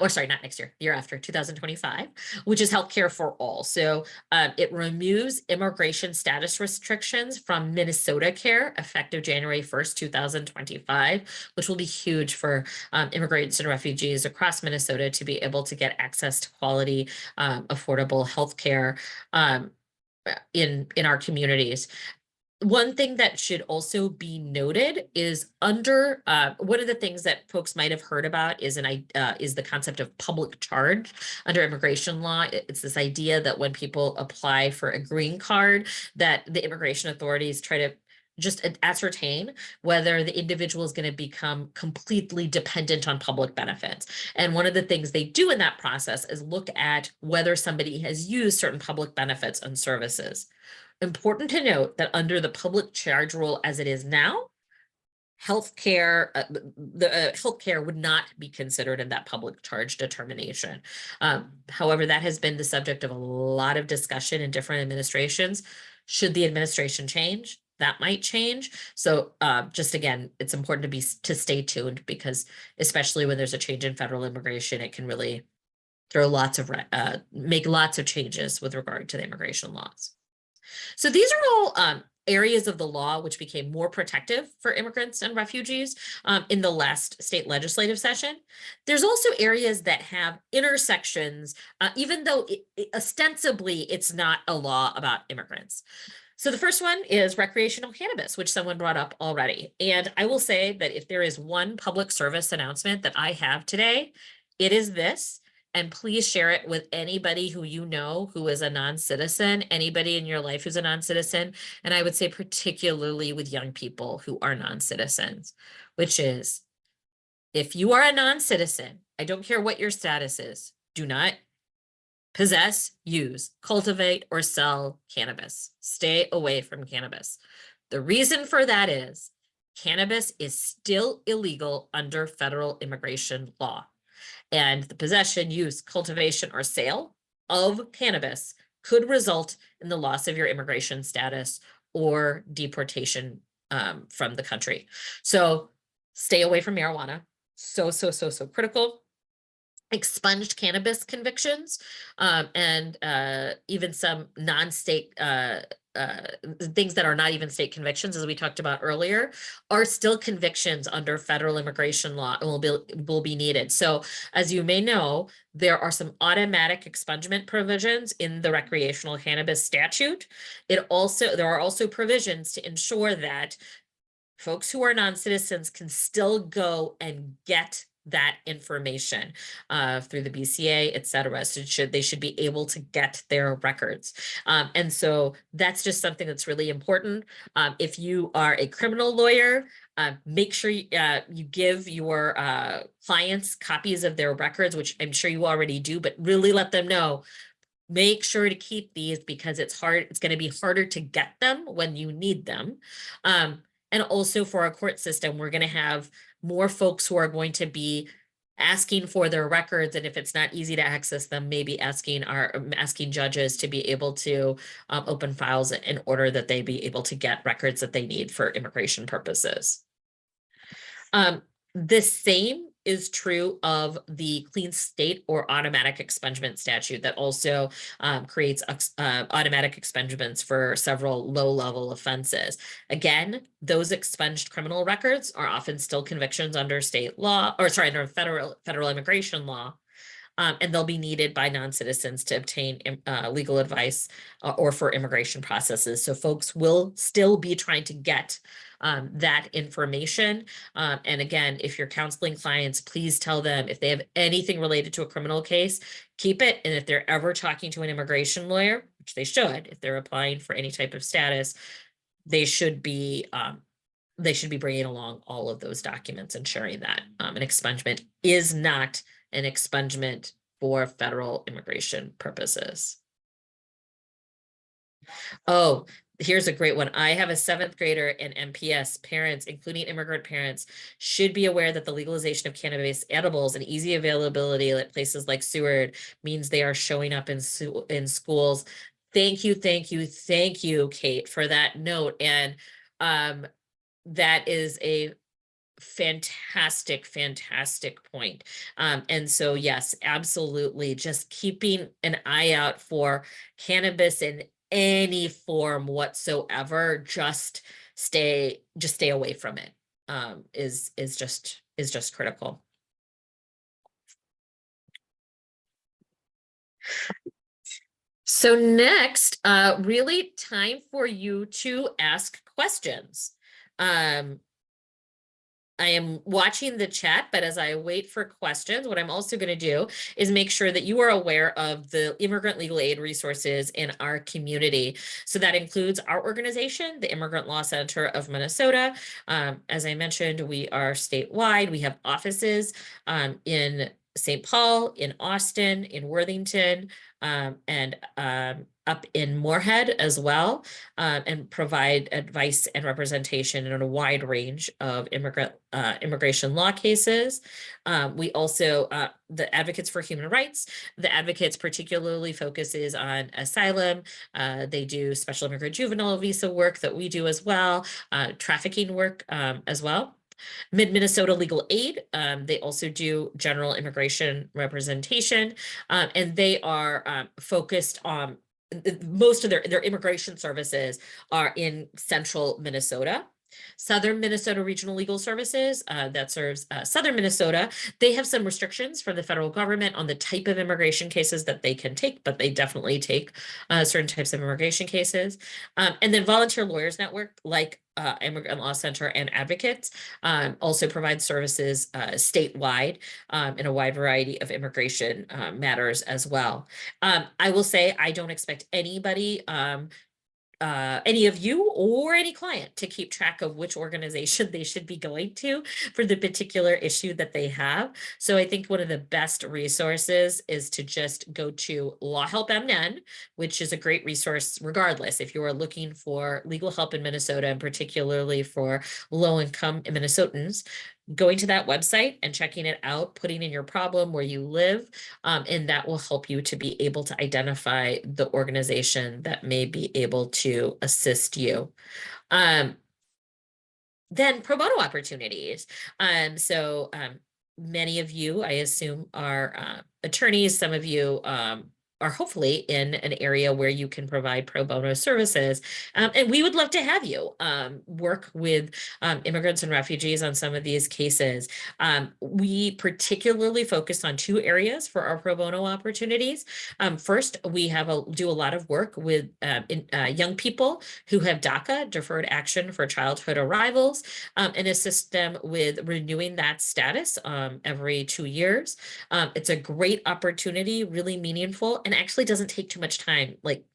or sorry, not next year, the year after, 2025, which is healthcare for all. So it removes immigration status restrictions from Minnesota Care effective January 1st, 2025, which will be huge for immigrants and refugees across Minnesota to be able to get access to quality, affordable healthcare in our communities. One thing that should also be noted is under one of the things that folks might have heard about is the concept of public charge under immigration law. It's this idea that when people apply for a green card, that the immigration authorities try to just ascertain whether the individual is going to become completely dependent on public benefits. And one of the things they do in that process is look at whether somebody has used certain public benefits and services. Important to note that under the public charge rule as it is now, healthcare, healthcare would not be considered in that public charge determination. However, that has been the subject of a lot of discussion in different administrations. Should the administration change, that might change. So just again, it's important to stay tuned, because especially when there's a change in federal immigration, it can really throw make lots of changes with regard to the immigration laws. So these are all areas of the law which became more protective for immigrants and refugees in the last state legislative session. There's also areas that have intersections, even though ostensibly it's not a law about immigrants. So the first one is recreational cannabis, which someone brought up already. And I will say that if there is one public service announcement that I have today, it is this. And please share it with anybody who you know who is a non-citizen, anybody in your life who's a non-citizen. And I would say particularly with young people who are non-citizens, which is, if you are a non-citizen, I don't care what your status is, do not possess, use, cultivate, or sell cannabis. Stay away from cannabis. The reason for that is cannabis is still illegal under federal immigration law. And the possession, use, cultivation, or sale of cannabis could result in the loss of your immigration status or deportation from the country. So stay away from marijuana. So critical. Expunged cannabis convictions and even some non-state things that are not even state convictions, as we talked about earlier, are still convictions under federal immigration law and will be needed. So as you may know, there are some automatic expungement provisions in the recreational cannabis statute. There are also provisions to ensure that folks who are non-citizens can still go and get that information through the BCA, et cetera. So they should be able to get their records. And so that's just something that's really important. If you are a criminal lawyer, make sure you give your clients copies of their records, which I'm sure you already do, but really let them know, make sure to keep these, because it's going to be harder to get them when you need them. And also for our court system, we're going to have more folks who are going to be asking for their records. And if it's not easy to access them, maybe asking judges to be able to open files in order that they be able to get records that they need for immigration purposes. The same is true of the clean state or automatic expungement statute that also creates automatic expungements for several low-level offenses. Again, those expunged criminal records are often still convictions under state law, or sorry, under federal immigration law. And they'll be needed by non-citizens to obtain legal advice or for immigration processes. So folks will still be trying to get that information. And again, if you're counseling clients, please tell them if they have anything related to a criminal case, keep it. And if they're ever talking to an immigration lawyer, which they should, if they're applying for any type of status, they should be bringing along all of those documents and sharing that. An expungement is not an expungement for federal immigration purposes. Oh, here's a great one. I have a 7th grader in MPS. Parents, including immigrant parents, should be aware that the legalization of cannabis edibles and easy availability at places like Seward means they are showing up in schools. Thank you, thank you, thank you, Kate, for that note. And that is a fantastic point. And so, yes, absolutely. Just keeping an eye out for cannabis in any form whatsoever. Just stay away from it. Is just critical. So next, really time for you to ask questions. I am watching the chat, but as I wait for questions, what I'm also going to do is make sure that you are aware of the immigrant legal aid resources in our community. So that includes our organization, the Immigrant Law Center of Minnesota. As I mentioned, we are statewide. We have offices in St. Paul, in Austin, in Worthington, and up in Moorhead as well, and provide advice and representation in a wide range of immigration law cases. We also, the Advocates for Human Rights, the Advocates particularly focuses on asylum. They do special immigrant juvenile visa work that we do as well, trafficking work as well. Mid-Minnesota Legal Aid, they also do general immigration representation, and they are focused on most of their immigration services are in central Minnesota. Southern Minnesota Regional Legal Services, that serves Southern Minnesota. They have some restrictions from the federal government on the type of immigration cases that they can take, but they definitely take certain types of immigration cases. And then Volunteer Lawyers Network, like Immigrant Law Center and Advocates, also provide services statewide in a wide variety of immigration matters as well. I will say I don't expect anybody any of you or any client to keep track of which organization they should be going to for the particular issue that they have. So I think one of the best resources is to just go to Law Help MN, which is a great resource regardless. If you are looking for legal help in Minnesota, and particularly for low-income Minnesotans, going to that website and checking it out, putting in your problem where you live, and that will help you to be able to identify the organization that may be able to assist you. Then pro bono opportunities. So many of you, I assume, are attorneys. Some of you are hopefully in an area where you can provide pro bono services. And we would love to have you work with immigrants and refugees on some of these cases. We particularly focus on 2 areas for our pro bono opportunities. First, we do a lot of work with young people who have DACA, Deferred Action for Childhood Arrivals, and assist them with renewing that status every 2 years. It's a great opportunity, really meaningful, and actually doesn't take too much time, like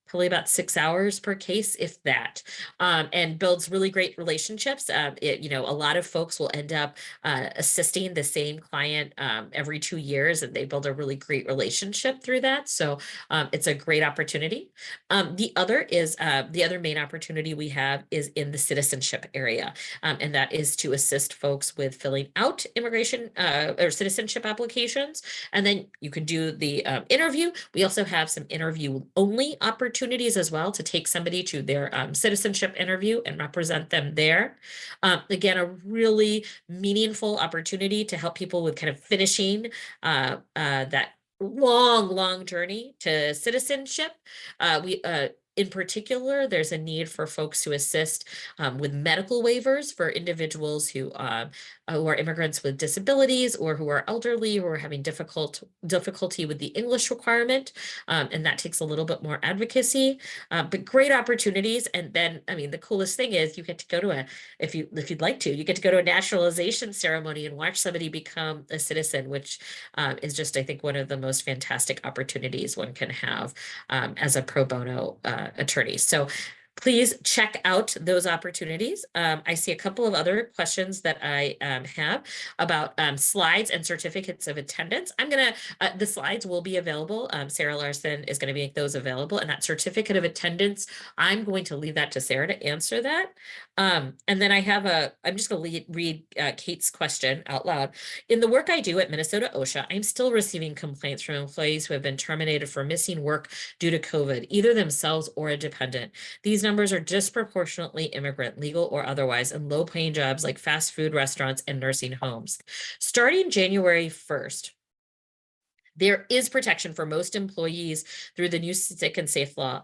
probably about 6 hours per case, if that, and builds really great relationships. A lot of folks will end up assisting the same client every 2 years, and they build a really great relationship through that. So it's a great opportunity. The other main opportunity we have is in the citizenship area, and that is to assist folks with filling out immigration or citizenship applications, and then you can do the interview. We also have some interview only opportunities opportunities as well to take somebody to their citizenship interview and represent them there. Again, a really meaningful opportunity to help people with kind of finishing that long journey to citizenship. We In particular, there's a need for folks to assist with medical waivers for individuals who are immigrants with disabilities or who are elderly, who are having difficulty with the English requirement, and that takes a little bit more advocacy. But great opportunities. And then, I mean, the coolest thing is you get to go to if you'd like to, you get to go to a naturalization ceremony and watch somebody become a citizen, which is just, I think, one of the most fantastic opportunities one can have as a pro bono attorney. So please check out those opportunities. I see a couple of other questions that I have about slides and certificates of attendance. The slides will be available. Sarah Larson is going to make those available, and that certificate of attendance, I'm going to leave that to Sarah to answer that. And then I'm just going to read Kate's question out loud. In the work I do at Minnesota OSHA, I'm still receiving complaints from employees who have been terminated for missing work due to COVID, either themselves or a dependent. These numbers are disproportionately immigrant, legal or otherwise, in low-paying jobs like fast food restaurants and nursing homes. Starting January 1st, there is protection for most employees through the new Sick and Safe law.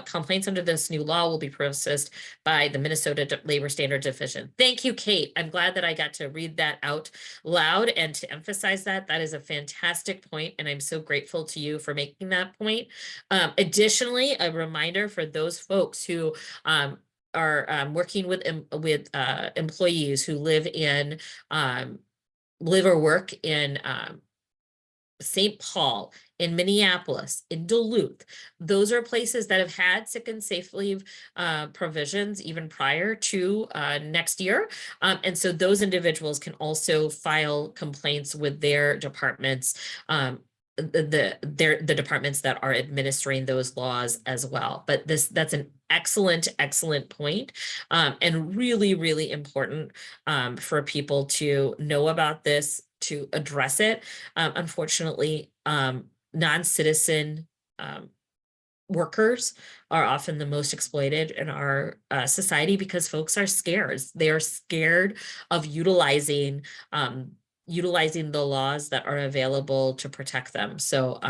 Complaints under this new law will be processed by the Minnesota Labor Standard Division. Thank you, Kate. I'm glad that I got to read that out loud and to emphasize that. That is a fantastic point, and I'm so grateful to you for making that point. Additionally, a reminder for those folks who are working with employees who live or work in St. Paul, in Minneapolis, in Duluth. Those are places that have had sick and safe leave provisions even prior to next year. And so those individuals can also file complaints with their departments, the departments that are administering those laws as well. But that's an excellent point, and really important for people to know about this, to address it. Unfortunately, non-citizen workers are often the most exploited in our society because folks are scared. They are scared of utilizing the laws that are available to protect them. So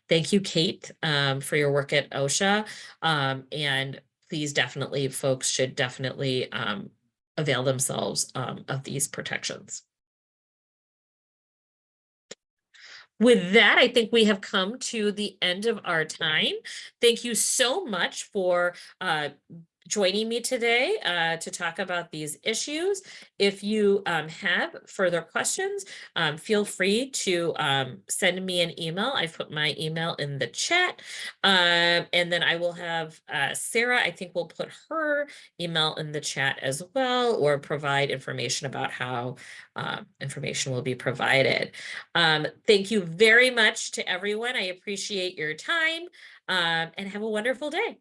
thank you, Kate, for your work at OSHA. And please folks should definitely avail themselves of these protections. With that, I think we have come to the end of our time. Thank you so much for joining me today to talk about these issues. If you have further questions, feel free to send me an email. I've put my email in the chat. And then I will have Sarah, I think will put her email in the chat as well, or provide information about how information will be provided. Thank you very much to everyone. I appreciate your time, and have a wonderful day.